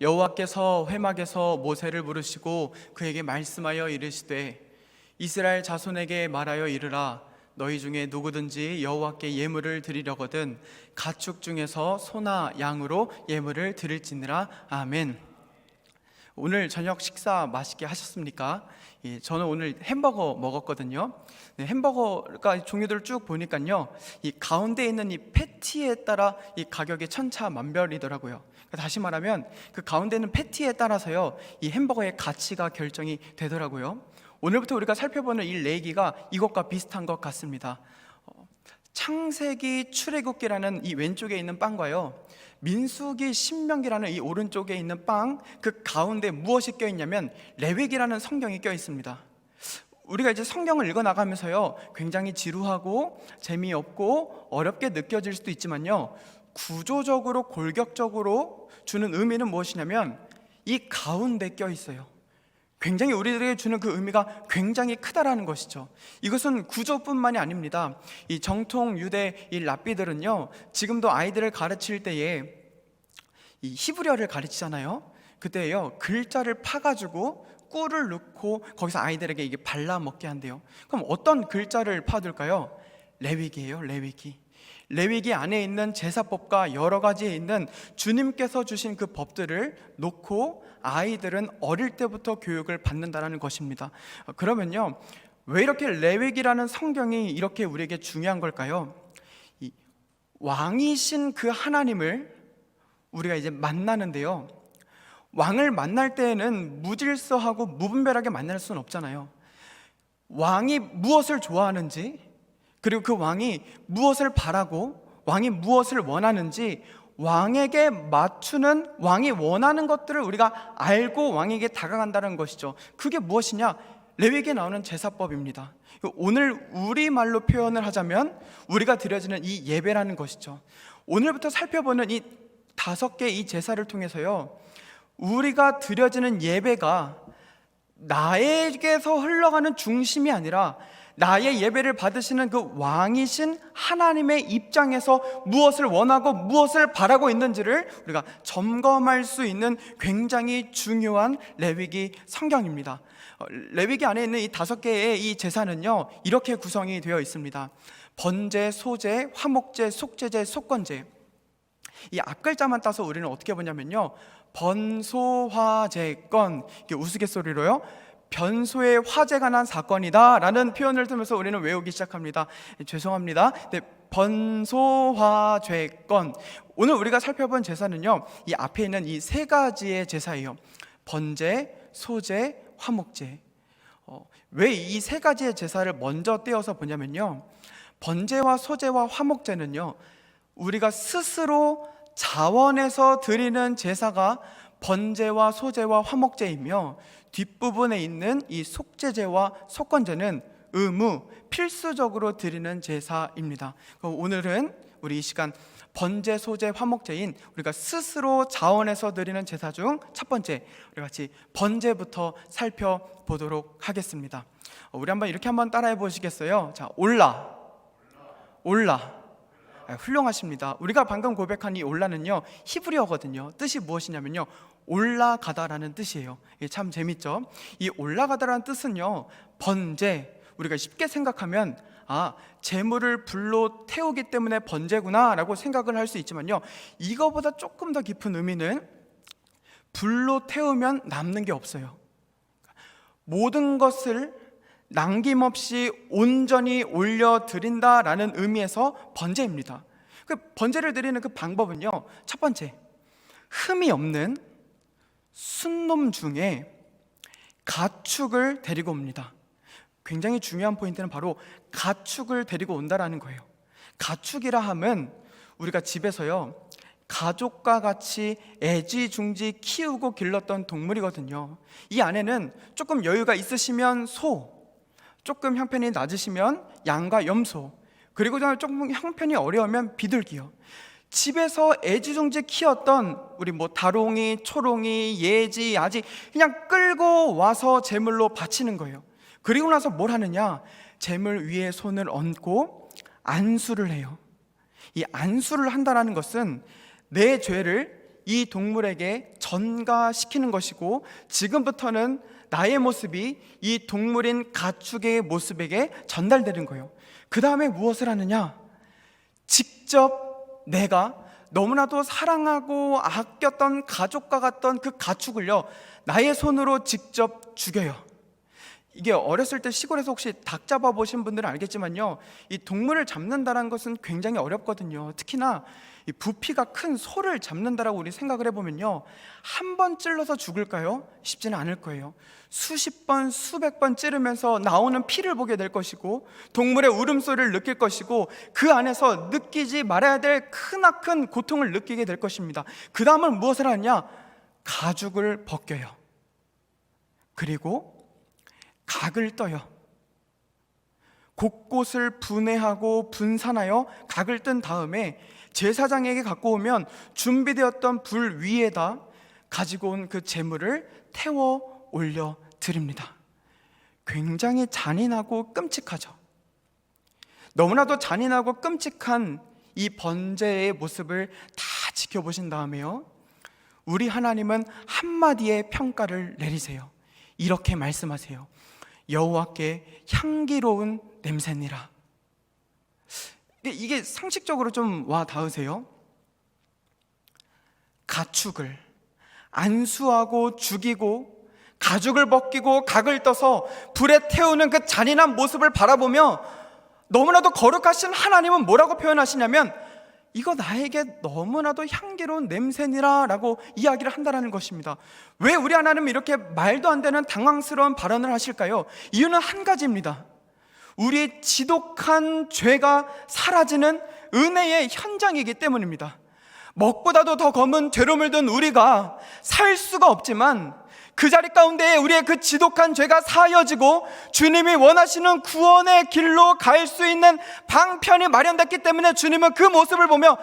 여호와께서 회막에서 모세를 부르시고 그에게 말씀하여 이르시되 이스라엘 자손에게 말하여 이르라. 너희 중에 누구든지 여호와께 예물을 드리려거든 가축 중에서 소나 양으로 예물을 드릴지니라. 아멘. 오늘 저녁 식사 맛있게 하셨습니까? 저는 오늘 햄버거 먹었거든요. 햄버거가 종류들을 쭉 보니까요, 이 가운데 있는 이 패티에 따라 이 가격이 천차만별이더라고요. 다시 말하면 그 가운데 있는 패티에 따라서요, 이 햄버거의 가치가 결정이 되더라고요. 오늘부터 우리가 살펴보는 이 레위기가 이것과 비슷한 것 같습니다. 창세기, 출애굽기라는 이 왼쪽에 있는 빵과요, 민수기, 신명기라는 이 오른쪽에 있는 빵, 그 가운데 무엇이 껴있냐면 레위기라는 성경이 껴있습니다. 우리가 이제 성경을 읽어나가면서요, 굉장히 지루하고 재미없고 어렵게 느껴질 수도 있지만요, 구조적으로 골격적으로 주는 의미는 무엇이냐면 이 가운데 껴있어요. 굉장히 우리들에게 주는 그 의미가 굉장히 크다라는 것이죠. 이것은 구조뿐만이 아닙니다. 이 정통 유대 이 랍비들은요, 지금도 아이들을 가르칠 때에 이 히브리어를 가르치잖아요. 그때요, 글자를 파가지고 꿀을 넣고 거기서 아이들에게 이게 발라 먹게 한대요. 그럼 어떤 글자를 파둘까요? 레위기예요, 레위기. 레위기 안에 있는 제사법과 여러 가지에 있는 주님께서 주신 그 법들을 놓고 아이들은 어릴 때부터 교육을 받는다는 것입니다. 그러면요, 왜 이렇게 레위기라는 성경이 이렇게 우리에게 중요한 걸까요? 이 왕이신 그 하나님을 우리가 이제 만나는데요, 왕을 만날 때에는 무질서하고 무분별하게 만날 수는 없잖아요. 왕이 무엇을 좋아하는지, 그리고 그 왕이 무엇을 바라고 왕이 무엇을 원하는지 왕에게 맞추는, 왕이 원하는 것들을 우리가 알고 왕에게 다가간다는 것이죠. 그게 무엇이냐? 레위기에 나오는 제사법입니다. 오늘 우리말로 표현을 하자면 우리가 드려지는 이 예배라는 것이죠. 오늘부터 살펴보는 이 5개 이 제사를 통해서요, 우리가 드려지는 예배가 나에게서 흘러가는 중심이 아니라 나의 예배를 받으시는 그 왕이신 하나님의 입장에서 무엇을 원하고 무엇을 바라고 있는지를 우리가 점검할 수 있는 굉장히 중요한 레위기 성경입니다. 레위기 안에 있는 이 5개의 이 제사는요, 이렇게 구성이 되어 있습니다. 번제, 소제, 화목제, 속제제, 속건제. 이 앞글자만 따서 우리는 어떻게 보냐면요, 번소화제건, 이게 우스갯소리로요, 변소의 화재가 난 사건이다 라는 표현을 들으면서 우리는 외우기 시작합니다. 죄송합니다. 번소화제건. 오늘 우리가 살펴본 제사는요, 이 앞에 있는 이 3가지의 제사예요. 번제, 소제, 화목제. 왜 이 3가지의 제사를 먼저 떼어서 보냐면요, 번제와 소제와 화목제는요, 우리가 스스로 자원해서 드리는 제사가 번제와 소제와 화목제이며, 뒷부분에 있는 이 속제제와 속건제는 의무, 필수적으로 드리는 제사입니다. 오늘은 우리 이 시간 번제, 소제, 화목제인 우리가 스스로 자원해서 드리는 제사 중 첫 번째, 우리 같이 번제부터 살펴보도록 하겠습니다. 우리 이렇게 한번 따라해 보시겠어요? 자, 올라. 훌륭하십니다. 우리가 방금 고백한 이 올라는요, 히브리어거든요. 뜻이 무엇이냐면요, 올라가다라는 뜻이에요. 이게 참 재밌죠? 이 올라가다라는 뜻은요, 번제, 우리가 쉽게 생각하면 재물을 불로 태우기 때문에 번제구나 라고 생각을 할 수 있지만요, 이거보다 조금 더 깊은 의미는 불로 태우면 남는 게 없어요. 모든 것을 남김없이 온전히 올려드린다라는 의미에서 번제입니다. 그 번제를 드리는 그 방법은요, 첫 번째, 흠이 없는 순놈 중에 가축을 데리고 옵니다. 굉장히 중요한 포인트는 바로 가축을 데리고 온다라는 거예요. 가축이라 함은 우리가 집에서요, 가족과 같이 애지중지 키우고 길렀던 동물이거든요. 이 안에는 조금 여유가 있으시면 소, 조금 형편이 낮으시면 양과 염소, 그리고 조금 형편이 어려우면 비둘기요. 집에서 애지중지 키웠던 우리 다롱이, 초롱이, 예지, 아지 그냥 끌고 와서 제물로 바치는 거예요. 그리고 나서 뭘 하느냐? 제물 위에 손을 얹고 안수를 해요. 이 안수를 한다는 것은 내 죄를 이 동물에게 전가시키는 것이고, 지금부터는 나의 모습이 이 동물인 가축의 모습에게 전달되는 거예요. 그 다음에 무엇을 하느냐? 직접 내가 너무나도 사랑하고 아꼈던 가족과 같던 그 가축을요, 나의 손으로 직접 죽여요. 이게 어렸을 때 시골에서 혹시 닭 잡아보신 분들은 알겠지만요, 이 동물을 잡는다는 것은 굉장히 어렵거든요. 특히나 이 부피가 큰 소를 잡는다라고 우리 생각을 해보면요, 한 번 찔러서 죽을까요? 쉽지는 않을 거예요. 수십 번, 수백 번 찌르면서 나오는 피를 보게 될 것이고, 동물의 울음소리를 느낄 것이고, 그 안에서 느끼지 말아야 될 크나큰 고통을 느끼게 될 것입니다. 그 다음은 무엇을 하냐? 가죽을 벗겨요. 그리고 각을 떠요. 곳곳을 분해하고 분산하여 각을 뜬 다음에 제사장에게 갖고 오면 준비되었던 불 위에다 가지고 온 그 제물을 태워 올려 드립니다. 굉장히 잔인하고 끔찍하죠. 너무나도 잔인하고 끔찍한 이 번제의 모습을 다 지켜보신 다음에요, 우리 하나님은 한마디의 평가를 내리세요. 이렇게 말씀하세요. 여호와께 향기로운 냄새니라. 이게 상식적으로 좀 와 닿으세요? 가축을 안수하고 죽이고 가죽을 벗기고 각을 떠서 불에 태우는 그 잔인한 모습을 바라보며 너무나도 거룩하신 하나님은 뭐라고 표현하시냐면, 이거 나에게 너무나도 향기로운 냄새니라 라고 이야기를 한다는 것입니다. 왜 우리 하나님은 이렇게 말도 안 되는 당황스러운 발언을 하실까요? 이유는 한 가지입니다. 우리의 지독한 죄가 사라지는 은혜의 현장이기 때문입니다. 먹보다도 더 검은 죄로 물든 우리가 살 수가 없지만, 그 자리 가운데 우리의 그 지독한 죄가 사여지고 주님이 원하시는 구원의 길로 갈 수 있는 방편이 마련됐기 때문에 주님은 그 모습을 보며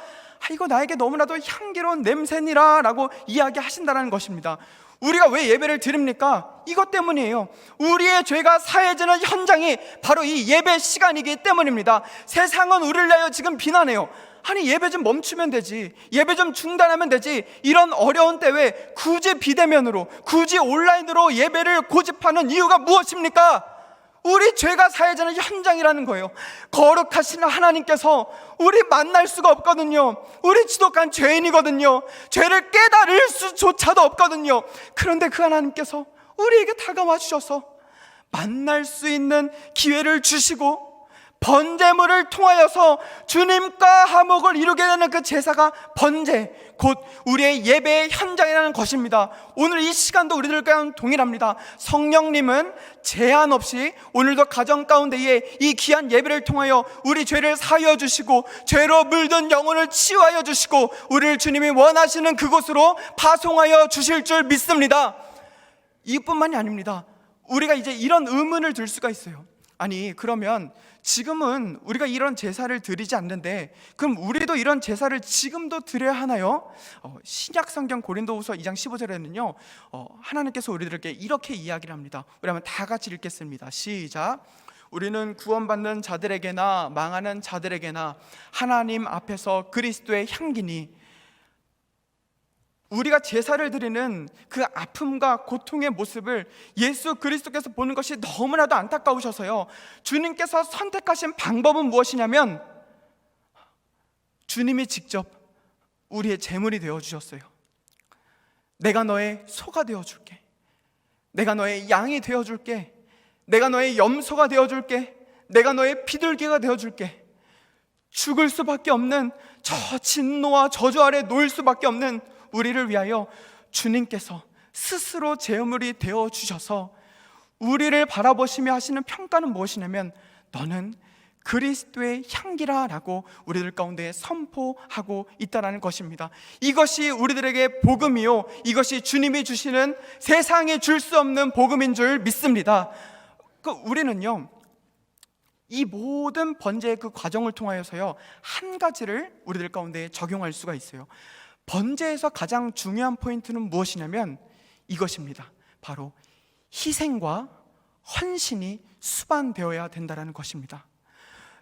이거 나에게 너무나도 향기로운 냄새니라 라고 이야기하신다는 것입니다. 우리가 왜 예배를 드립니까? 이것 때문이에요. 우리의 죄가 사해지는 현장이 바로 이 예배 시간이기 때문입니다. 세상은 우리를 위하여 지금 비난해요. 아니, 예배 좀 멈추면 되지, 예배 좀 중단하면 되지, 이런 어려운 때에 굳이 비대면으로, 굳이 온라인으로 예배를 고집하는 이유가 무엇입니까? 우리 죄가 사해지는 현장이라는 거예요. 거룩하신 하나님께서 우리 만날 수가 없거든요. 우리 지독한 죄인이거든요. 죄를 깨달을 수조차도 없거든요. 그런데 그 하나님께서 우리에게 다가와 주셔서 만날 수 있는 기회를 주시고, 번제물을 통하여서 주님과 화목을 이루게 되는 그 제사가 번제, 곧 우리의 예배의 현장이라는 것입니다. 오늘 이 시간도 우리들과 동일합니다. 성령님은 제한 없이 오늘도 가정 가운데에 이 귀한 예배를 통하여 우리 죄를 사하여 주시고, 죄로 물든 영혼을 치유하여 주시고, 우리를 주님이 원하시는 그곳으로 파송하여 주실 줄 믿습니다. 이뿐만이 아닙니다. 우리가 이제 이런 의문을 들 수가 있어요. 아니, 그러면 지금은 우리가 이런 제사를 드리지 않는데 그럼 우리도 이런 제사를 지금도 드려야 하나요? 신약 성경 고린도후서 2장 15절에는요, 하나님께서 우리들에게 이렇게 이야기를 합니다. 우리 한번 다 같이 읽겠습니다. 시작. 우리는 구원받는 자들에게나 망하는 자들에게나 하나님 앞에서 그리스도의 향기니, 우리가 제사를 드리는 그 아픔과 고통의 모습을 예수 그리스도께서 보는 것이 너무나도 안타까우셔서요, 주님께서 선택하신 방법은 무엇이냐면 주님이 직접 우리의 제물이 되어주셨어요. 내가 너의 소가 되어줄게, 내가 너의 양이 되어줄게, 내가 너의 염소가 되어줄게, 내가 너의 비둘기가 되어줄게. 죽을 수밖에 없는 저 진노와 저주 아래 놓일 수밖에 없는 우리를 위하여 주님께서 스스로 제물이 되어주셔서 우리를 바라보시며 하시는 평가는 무엇이냐면, 너는 그리스도의 향기라 라고 우리들 가운데 선포하고 있다는 것입니다. 이것이 우리들에게 복음이요, 이것이 주님이 주시는 세상에 줄 수 없는 복음인 줄 믿습니다. 우리는요, 이 모든 번제의 그 과정을 통하여서요, 한 가지를 우리들 가운데 적용할 수가 있어요. 번제에서 가장 중요한 포인트는 무엇이냐면 이것입니다. 바로 희생과 헌신이 수반되어야 된다는 것입니다.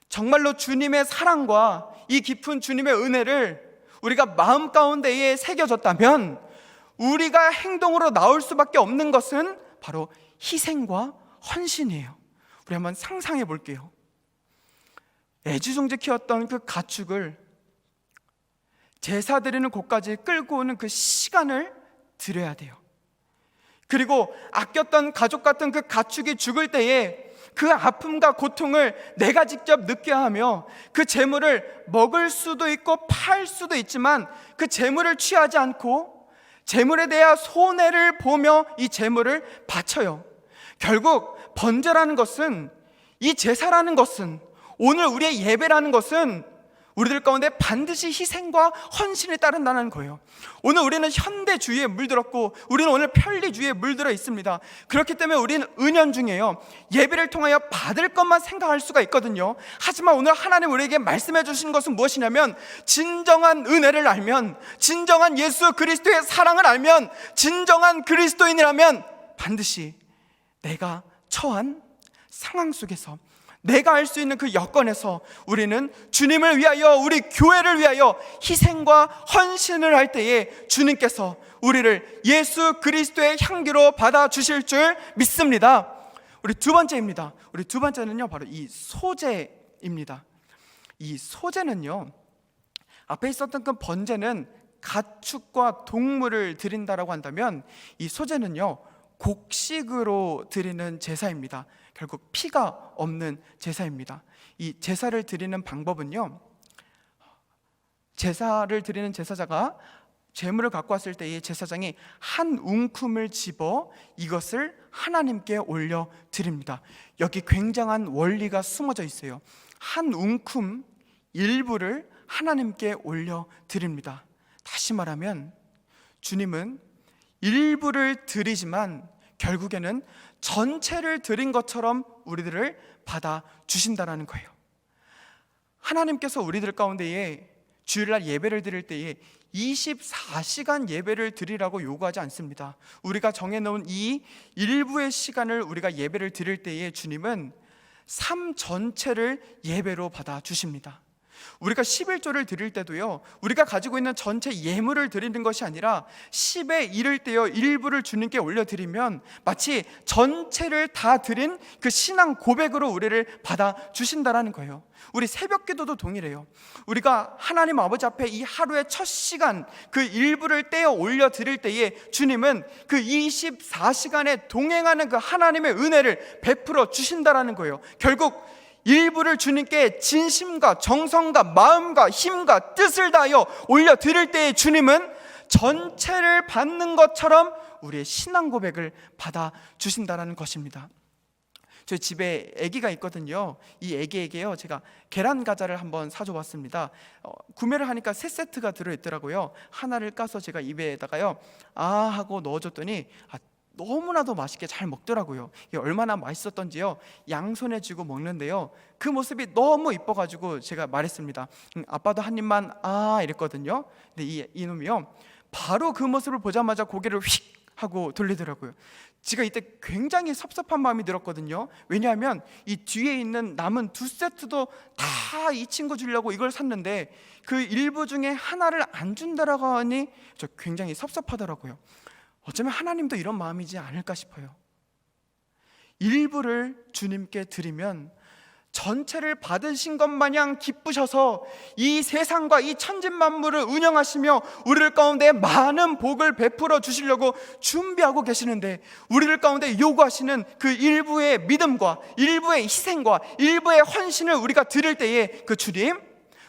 정말로 주님의 사랑과 이 깊은 주님의 은혜를 우리가 마음 가운데에 새겨졌다면 우리가 행동으로 나올 수밖에 없는 것은 바로 희생과 헌신이에요. 우리 한번 상상해 볼게요. 애지중지 키웠던 그 가축을 제사 드리는 곳까지 끌고 오는 그 시간을 들여야 돼요. 그리고 아꼈던 가족 같은 그 가축이 죽을 때에 그 아픔과 고통을 내가 직접 느껴야 하며 그 재물을 먹을 수도 있고 팔 수도 있지만 그 재물을 취하지 않고 재물에 대한 손해를 보며 이 재물을 바쳐요. 결국 번제라는 것은, 이 제사라는 것은, 오늘 우리의 예배라는 것은 우리들 가운데 반드시 희생과 헌신이 따른다는 거예요. 오늘 우리는 현대주의에 물들었고 우리는 오늘 편리주의에 물들어 있습니다. 그렇기 때문에 우리는 은연중에요, 예배를 통하여 받을 것만 생각할 수가 있거든요. 하지만 오늘 하나님 우리에게 말씀해 주신 것은 무엇이냐면, 진정한 은혜를 알면, 진정한 예수 그리스도의 사랑을 알면, 진정한 그리스도인이라면 반드시 내가 처한 상황 속에서, 내가 할 수 있는 그 여건에서 우리는 주님을 위하여, 우리 교회를 위하여 희생과 헌신을 할 때에 주님께서 우리를 예수 그리스도의 향기로 받아주실 줄 믿습니다. 우리 두 번째입니다. 우리 두 번째는요, 바로 이 소제입니다. 이 소제는요, 앞에 있었던 그 번제는 가축과 동물을 드린다라고 한다면, 이 소제는요 곡식으로 드리는 제사입니다. 결국 피가 없는 제사입니다. 이 제사를 드리는 방법은요, 제사를 드리는 제사자가 제물을 갖고 왔을 때 이 제사장이 한 웅큼을 집어 이것을 하나님께 올려 드립니다. 여기 굉장한 원리가 숨어져 있어요. 한 웅큼 일부를 하나님께 올려 드립니다. 다시 말하면 주님은 일부를 드리지만 결국에는 전체를 드린 것처럼 우리들을 받아주신다는 거예요. 하나님께서 우리들 가운데에 주일날 예배를 드릴 때에 24시간 예배를 드리라고 요구하지 않습니다. 우리가 정해놓은 이 일부의 시간을 우리가 예배를 드릴 때에 주님은 삶 전체를 예배로 받아주십니다. 우리가 11조를 드릴 때도요, 우리가 가지고 있는 전체 예물을 드리는 것이 아니라 10에 이를 때요 일부를 주님께 올려드리면 마치 전체를 다 드린 그 신앙 고백으로 우리를 받아주신다는 거예요. 우리 새벽 기도도 동일해요. 우리가 하나님 아버지 앞에 이 하루의 첫 시간 그 일부를 떼어 올려드릴 때에 주님은 그 24시간에 동행하는 그 하나님의 은혜를 베풀어 주신다는 거예요. 결국 일부를 주님께 진심과 정성과 마음과 힘과 뜻을 다하여 올려드릴 때에 주님은 전체를 받는 것처럼 우리의 신앙 고백을 받아주신다는 것입니다. 저희 집에 아기가 있거든요. 이 아기에게요 제가 계란 과자를 한번 사줘봤습니다. 구매를 하니까 3세트가 들어있더라고요. 하나를 까서 제가 입에다가요 아 하고 넣어줬더니 너무나도 맛있게 잘 먹더라고요. 이게 얼마나 맛있었던지요 양손에 쥐고 먹는데요, 그 모습이 너무 이뻐가지고 제가 말했습니다. 아빠도 한 입만 이랬거든요. 근데 이놈이요 바로 그 모습을 보자마자 고개를 휙 하고 돌리더라고요. 제가 이때 굉장히 섭섭한 마음이 들었거든요. 왜냐하면 이 뒤에 있는 남은 2세트도 다 이 친구 주려고 이걸 샀는데 그 일부 중에 하나를 안 준다라고 하니 저 굉장히 섭섭하더라고요. 어쩌면 하나님도 이런 마음이지 않을까 싶어요. 일부를 주님께 드리면 전체를 받으신 것 마냥 기쁘셔서 이 세상과 이 천진만물을 운영하시며 우리들 가운데 많은 복을 베풀어 주시려고 준비하고 계시는데, 우리들 가운데 요구하시는 그 일부의 믿음과 일부의 희생과 일부의 헌신을 우리가 드릴 때에 그 주님,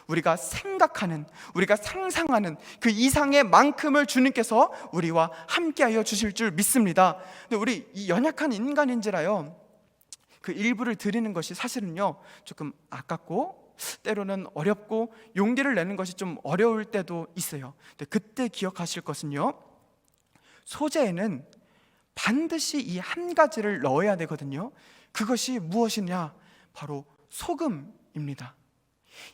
우리가 생각하는, 우리가 상상하는 그 이상의 만큼을 주님께서 우리와 함께하여 주실 줄 믿습니다. 근데 우리 이 연약한 인간인지라요 그 일부를 드리는 것이 사실은요 조금 아깝고 때로는 어렵고 용기를 내는 것이 좀 어려울 때도 있어요. 근데 그때 기억하실 것은요, 소제에는 반드시 이 한 가지를 넣어야 되거든요. 그것이 무엇이냐? 바로 소금입니다.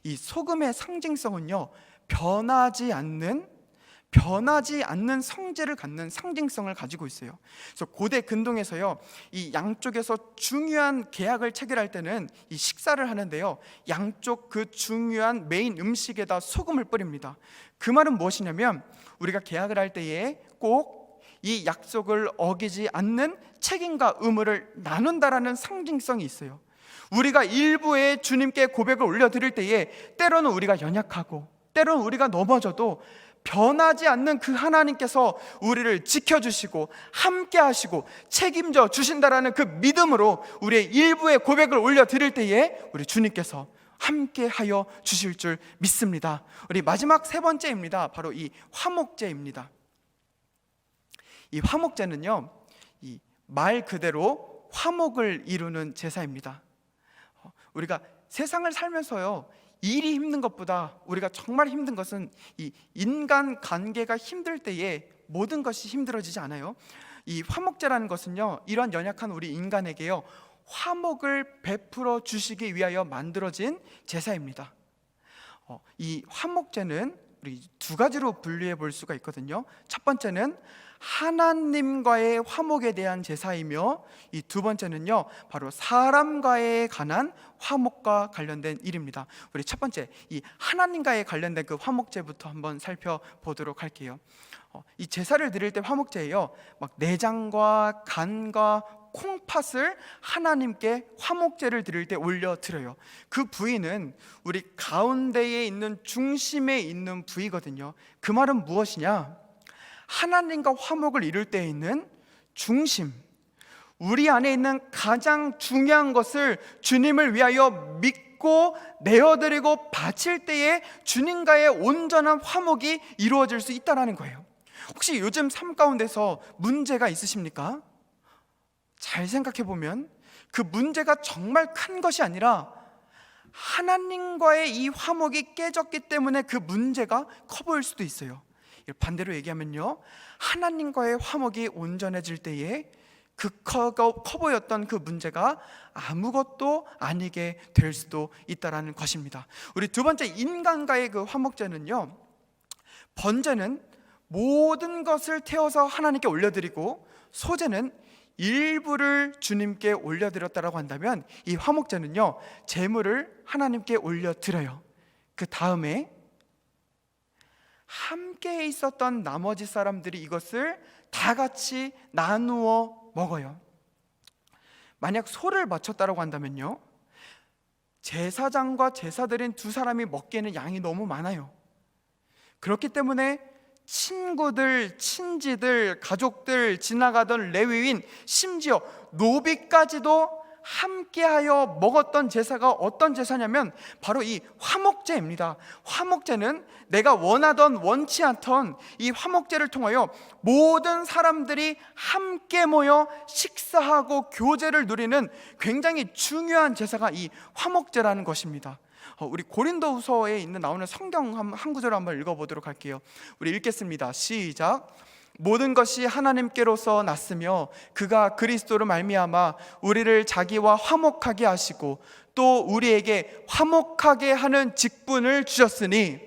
이 소금의 상징성은요 변하지 않는 변하지 않는 성질을 갖는 상징성을 가지고 있어요. 그래서 고대 근동에서요, 이 양쪽에서 중요한 계약을 체결할 때는 이 식사를 하는데요, 양쪽 그 중요한 메인 음식에다 소금을 뿌립니다. 그 말은 무엇이냐면 우리가 계약을 할 때에 꼭 이 약속을 어기지 않는 책임과 의무를 나눈다라는 상징성이 있어요. 우리가 일부의 주님께 고백을 올려드릴 때에 때로는 우리가 연약하고 때로는 우리가 넘어져도 변하지 않는 그 하나님께서 우리를 지켜주시고 함께 하시고 책임져 주신다라는 그 믿음으로 우리의 일부의 고백을 올려드릴 때에 우리 주님께서 함께 하여 주실 줄 믿습니다. 우리 마지막 세 번째입니다. 바로 이 화목제입니다. 이 화목제는요, 이 말 그대로 화목을 이루는 제사입니다. 우리가 세상을 살면서요, 일이 힘든 것보다 우리가 정말 힘든 것은 이 인간 관계가 힘들 때에 모든 것이 힘들어지지 않아요. 이 화목제라는 것은요, 이러한 연약한 우리 인간에게요, 화목을 베풀어 주시기 위하여 만들어진 제사입니다. 이 화목제는 우리 두 가지로 분류해 볼 수가 있거든요. 첫 번째는 하나님과의 화목에 대한 제사이며, 이 두 번째는요, 바로 사람과에 관한 화목과 관련된 일입니다. 우리 첫 번째, 이 하나님과에 관련된 그 화목제부터 한번 살펴보도록 할게요. 이 제사를 드릴 때 화목제예요, 막 내장과 간과 콩팥을 하나님께 화목제를 드릴 때 올려드려요. 그 부위는 우리 가운데에 있는 중심에 있는 부위거든요. 그 말은 무엇이냐? 하나님과 화목을 이룰 때 있는 중심, 우리 안에 있는 가장 중요한 것을 주님을 위하여 믿고 내어드리고 바칠 때에 주님과의 온전한 화목이 이루어질 수 있다는 거예요. 혹시 요즘 삶 가운데서 문제가 있으십니까? 잘 생각해 보면 그 문제가 정말 큰 것이 아니라 하나님과의 이 화목이 깨졌기 때문에 그 문제가 커 보일 수도 있어요. 반대로 얘기하면요, 하나님과의 화목이 온전해질 때에 그 커 보였던 그 문제가 아무것도 아니게 될 수도 있다는 것입니다. 우리 두 번째, 인간과의 그 화목제는요, 번제는 모든 것을 태워서 하나님께 올려드리고 소제는 일부를 주님께 올려드렸다라고 한다면, 이 화목제는요, 제물을 하나님께 올려드려요. 그 다음에 함께 있었던 나머지 사람들이 이것을 다 같이 나누어 먹어요. 만약 소를 바쳤다라고 한다면요, 제사장과 제사드린 두 사람이 먹기에는 양이 너무 많아요. 그렇기 때문에 친구들, 친지들, 가족들, 지나가던 레위인, 심지어 노비까지도 함께하여 먹었던 제사가 어떤 제사냐면 바로 이 화목제입니다. 화목제는 내가 원하던 원치 않던 이 화목제를 통하여 모든 사람들이 함께 모여 식사하고 교제를 누리는 굉장히 중요한 제사가 이 화목제라는 것입니다. 우리 고린도후서에 나오는 성경 한 구절을 한번 읽어보도록 할게요. 우리 읽겠습니다. 시작. 모든 것이 하나님께로서 났으며 그가 그리스도로 말미암아 우리를 자기와 화목하게 하시고 또 우리에게 화목하게 하는 직분을 주셨으니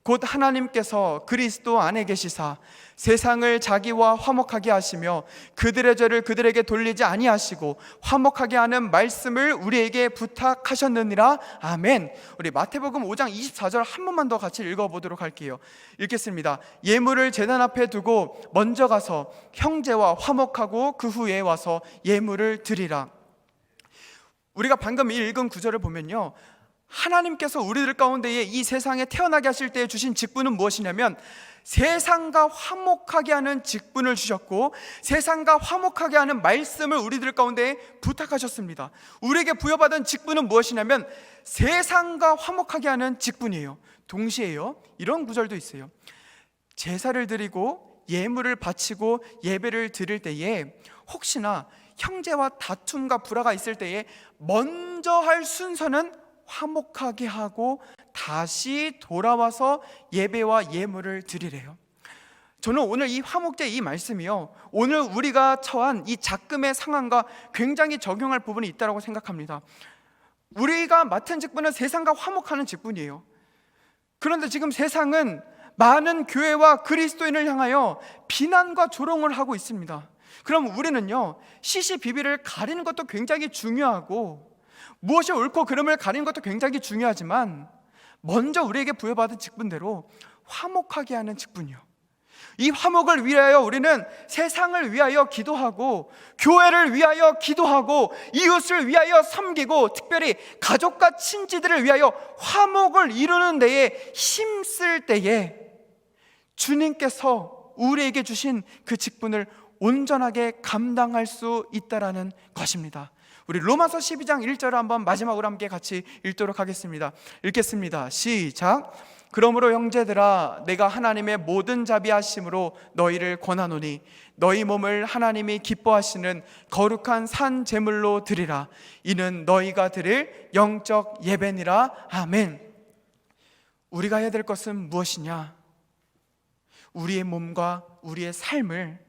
곧 하나님께서 그리스도 안에 계시사 세상을 자기와 화목하게 하시며 그들의 죄를 그들에게 돌리지 아니하시고 화목하게 하는 말씀을 우리에게 부탁하셨느니라. 아멘. 우리 마태복음 5장 24절 한 번만 더 같이 읽어보도록 할게요. 읽겠습니다. 예물을 제단 앞에 두고 먼저 가서 형제와 화목하고 그 후에 와서 예물을 드리라. 우리가 방금 읽은 구절을 보면요, 하나님께서 우리들 가운데에 이 세상에 태어나게 하실 때 주신 직분은 무엇이냐면 세상과 화목하게 하는 직분을 주셨고 세상과 화목하게 하는 말씀을 우리들 가운데에 부탁하셨습니다. 우리에게 부여받은 직분은 무엇이냐면 세상과 화목하게 하는 직분이에요. 동시에요, 이런 구절도 있어요. 제사를 드리고 예물을 바치고 예배를 드릴 때에 혹시나 형제와 다툼과 불화가 있을 때에 먼저 할 순서는 화목하게 하고 다시 돌아와서 예배와 예물을 드리래요. 저는 오늘 이 화목제 이 말씀이요, 오늘 우리가 처한 이 작금의 상황과 굉장히 적용할 부분이 있다고 생각합니다. 우리가 맡은 직분은 세상과 화목하는 직분이에요. 그런데 지금 세상은 많은 교회와 그리스도인을 향하여 비난과 조롱을 하고 있습니다. 그럼 우리는요, 시시비비를 가리는 것도 굉장히 중요하고 무엇이 옳고 그름을 가리는 것도 굉장히 중요하지만 먼저 우리에게 부여받은 직분대로 화목하게 하는 직분이요, 이 화목을 위하여 우리는 세상을 위하여 기도하고 교회를 위하여 기도하고 이웃을 위하여 섬기고 특별히 가족과 친지들을 위하여 화목을 이루는 데에 힘쓸 때에 주님께서 우리에게 주신 그 직분을 온전하게 감당할 수 있다라는 것입니다. 우리 로마서 12장 1절을 한번 마지막으로 함께 같이 읽도록 하겠습니다. 읽겠습니다. 시작. 그러므로 형제들아, 내가 하나님의 모든 자비하심으로 너희를 권하노니 너희 몸을 하나님이 기뻐하시는 거룩한 산 제물로 드리라. 이는 너희가 드릴 영적 예배니라. 아멘. 우리가 해야 될 것은 무엇이냐? 우리의 몸과 우리의 삶을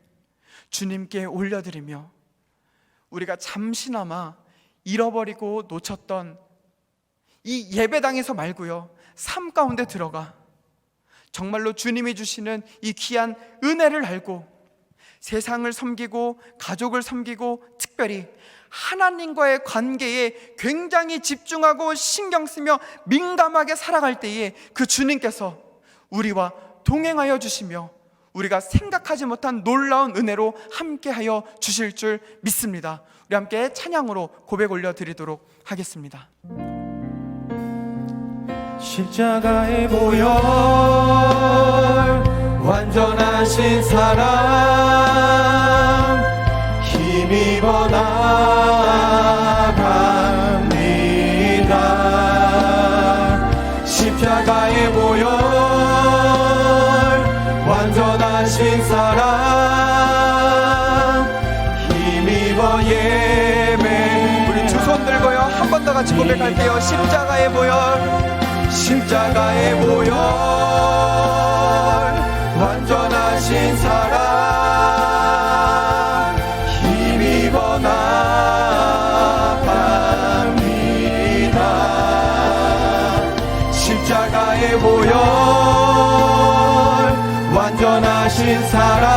주님께 올려드리며 우리가 잠시나마 잃어버리고 놓쳤던 이 예배당에서 말고요, 삶 가운데 들어가 정말로 주님이 주시는 이 귀한 은혜를 알고 세상을 섬기고 가족을 섬기고 특별히 하나님과의 관계에 굉장히 집중하고 신경 쓰며 민감하게 살아갈 때에 그 주님께서 우리와 동행하여 주시며 우리가 생각하지 못한 놀라운 은혜로 함께하여 주실 줄 믿습니다. 우리 함께 찬양으로 고백 올려드리도록 하겠습니다. 십자가의 보혈 완전하신 사랑 힘입어 나갑니다. 십자가의 보혈 완전하신 사랑 힘입어 예배. 우리 두 손 들고요, 한 번 더 같이 고백할게요. 십자가의 보혈, 십자가의 보혈 완전하신 사랑 힘입어 나갑니다. 십자가의 보혈 완전하신 사랑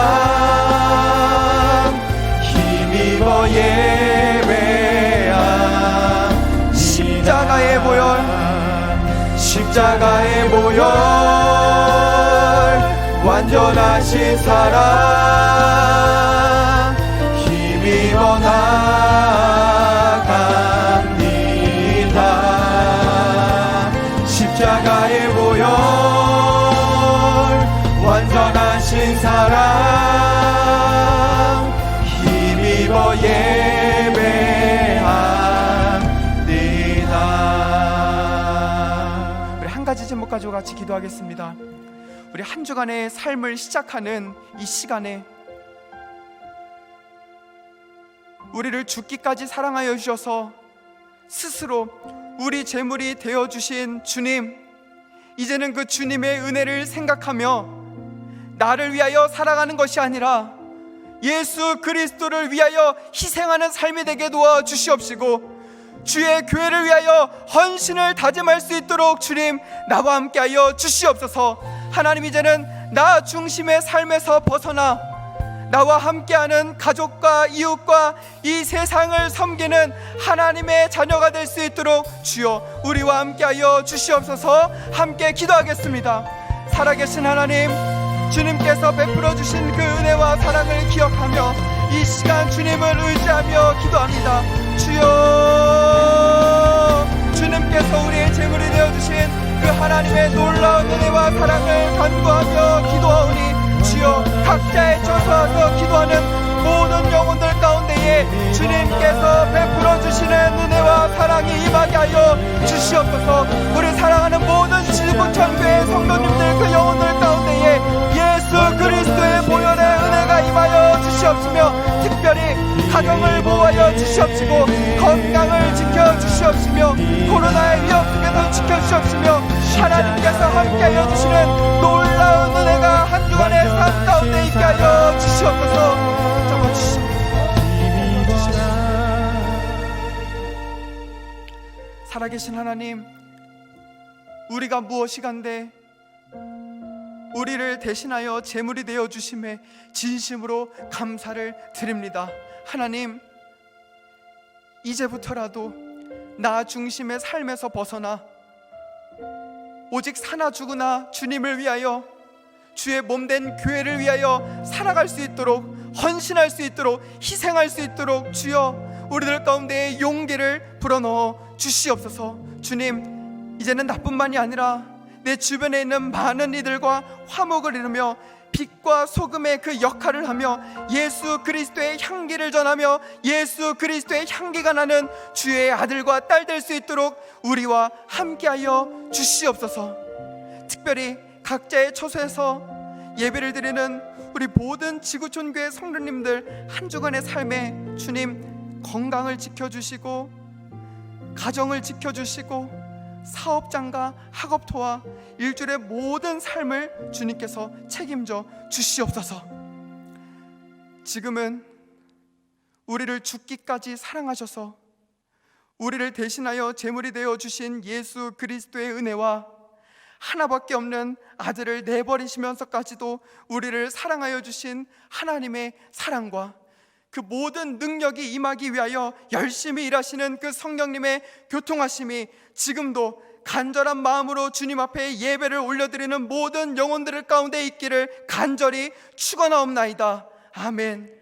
힘입어 예배합니다. 십자가의 보혈, 십자가의 보혈 완전하신 사랑 힘입어 나갑니다. 십자가의 보혈 완전하신 사랑 힘입어 예배합니다. 한 가지 제목 가지고 같이 기도하겠습니다. 우리 한 주간의 삶을 시작하는 이 시간에 우리를 죽기까지 사랑하여 주셔서 스스로 우리 제물이 되어주신 주님, 이제는 그 주님의 은혜를 생각하며 나를 위하여 살아가는 것이 아니라 예수 그리스도를 위하여 희생하는 삶이 되게 도와주시옵시고 주의 교회를 위하여 헌신을 다짐할 수 있도록 주님 나와 함께하여 주시옵소서. 하나님, 이제는 나 중심의 삶에서 벗어나 나와 함께하는 가족과 이웃과 이 세상을 섬기는 하나님의 자녀가 될 수 있도록 주여 우리와 함께하여 주시옵소서. 함께 기도하겠습니다. 살아계신 하나님, 주님께서 베풀어 주신 그 은혜와 사랑을 기억하며 이 시간 주님을 의지하며 기도합니다. 주여, 주님께서 우리의 제물이 되어주신 그 하나님의 놀라운 은혜와 사랑을 간구하며 기도하오니 주여, 각자의 처소와서 기도하는 모든 영혼들 가운데에 주님께서 베풀어 주시는 은혜와 사랑이 임하게 하여 주시옵소서. 우리 사랑하는 모든 지구천교의 성도님들 그 영혼들 가운데에 예수 그리스도의 보혈의 은혜가 임하여 주시옵시며 특별히 가정을 보호하여 주시옵시고 건강을 지켜주시옵시며 코로나의 위험 속에서 지켜주시옵시며 하나님께서 함께하여 주시는 놀라운 은혜가 한 주간의 삶 가운데 있게 하여 주시옵소서. 살아계신 하나님, 우리가 무엇이간데 우리를 대신하여 제물이 되어 주심에 진심으로 감사를 드립니다. 하나님, 이제부터라도 나 중심의 삶에서 벗어나 오직 사나 죽으나 주님을 위하여, 주의 몸된 교회를 위하여 살아갈 수 있도록, 헌신할 수 있도록, 희생할 수 있도록 주여 우리들 가운데 용기를 불어넣어 주시옵소서. 주님, 이제는 나뿐만이 아니라 내 주변에 있는 많은 이들과 화목을 이루며 빛과 소금의 그 역할을 하며 예수 그리스도의 향기를 전하며 예수 그리스도의 향기가 나는 주의 아들과 딸 될 수 있도록 우리와 함께하여 주시옵소서. 특별히 각자의 처소에서 예배를 드리는 우리 모든 지구촌 교회 성도님들 한 주간의 삶에 주님 건강을 지켜주시고, 가정을 지켜주시고, 사업장과 학업토와 일주일의 모든 삶을 주님께서 책임져 주시옵소서. 지금은 우리를 죽기까지 사랑하셔서 우리를 대신하여 제물이 되어 주신 예수 그리스도의 은혜와 하나밖에 없는 아들을 내버리시면서까지도 우리를 사랑하여 주신 하나님의 사랑과 그 모든 능력이 임하기 위하여 열심히 일하시는 그 성령님의 교통하심이 지금도 간절한 마음으로 주님 앞에 예배를 올려드리는 모든 영혼들 가운데 있기를 간절히 축원하옵나이다. 아멘.